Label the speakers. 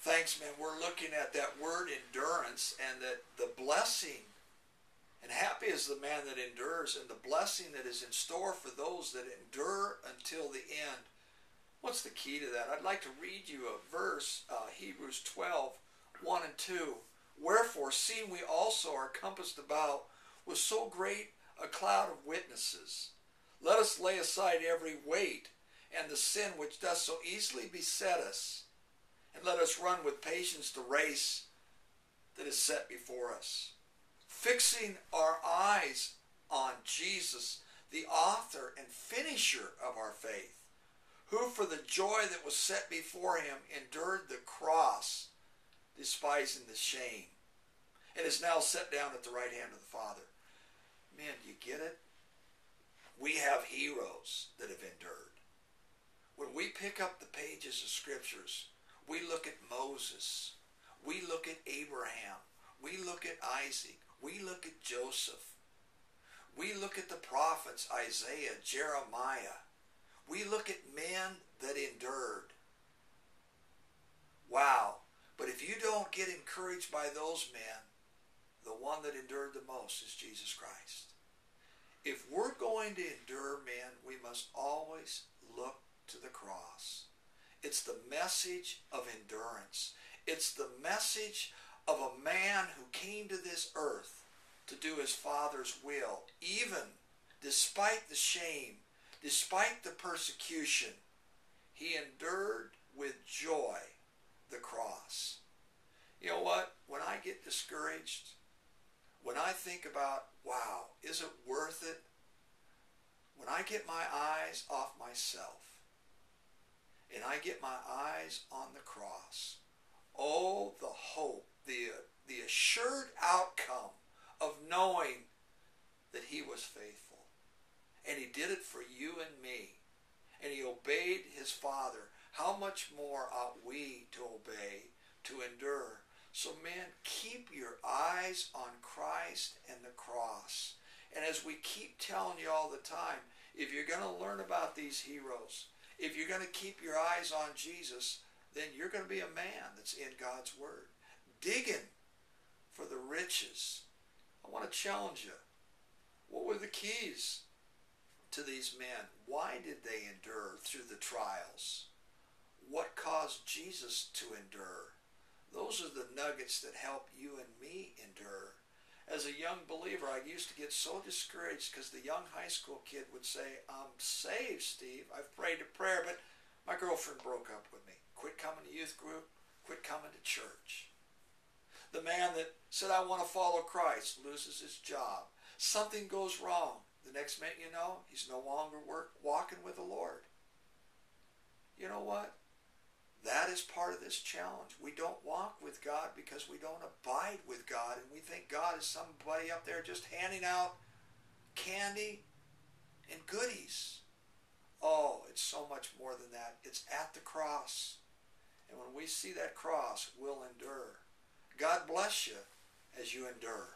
Speaker 1: Thanks, man. We're looking at that word endurance and that the blessing. And happy is the man that endures, and the blessing that is in store for those that endure until the end. What's the key to that? I'd like to read you a verse, Hebrews 12, 1 and 2. Wherefore, seeing we also are compassed about with so great a cloud of witnesses, let us lay aside every weight and the sin which doth so easily beset us, and let us run with patience the race that is set before us, fixing our eyes on Jesus, the author and finisher of our faith, who for the joy that was set before him endured the cross, despising the shame, and is now set down at the right hand of the Father. Man, do you get it? We have heroes that have endured. When we pick up the pages of scriptures, we look at Moses, we look at Abraham, we look at Isaac, we look at Joseph, we look at the prophets, Isaiah, Jeremiah, we look at men that endured. Wow. But if you don't get encouraged by those men, the one that endured the most is Jesus Christ. If we're going to endure, men, we must always look to the cross. It's the message of endurance. It's the message of a man who came to this earth to do his Father's will, even despite the shame, despite the persecution. He endured with joy the cross. You know what? When I get discouraged, when I think about, wow, is it worth it? When I get my eyes off myself and I get my eyes on the cross, oh, the hope, the assured outcome of knowing that he was faithful. And he did it for you and me. And he obeyed his Father. How much more ought we to obey, to endure? So, man, keep your eyes on Christ and the cross. And as we keep telling you all the time, if you're going to learn about these heroes, if you're going to keep your eyes on Jesus, then you're going to be a man that's in God's Word, digging for the riches. I want to challenge you. What were the keys to these men? Why did they endure through the trials? What caused Jesus to endure? Those are the nuggets that help you and me endure. As a young believer, I used to get so discouraged because the young high school kid would say, I'm saved, Steve. I've prayed a prayer, but my girlfriend broke up with me. Quit coming to youth group. Quit coming to church. The man that said, I want to follow Christ, loses his job. Something goes wrong. The next minute you know, he's no longer walking with the Lord. You know what? That is part of this challenge. We don't walk with God because we don't abide with God, and we think God is somebody up there just handing out candy and goodies. Oh, it's so much more than that. It's at the cross. And when we see that cross, we'll endure. God bless you as you endure.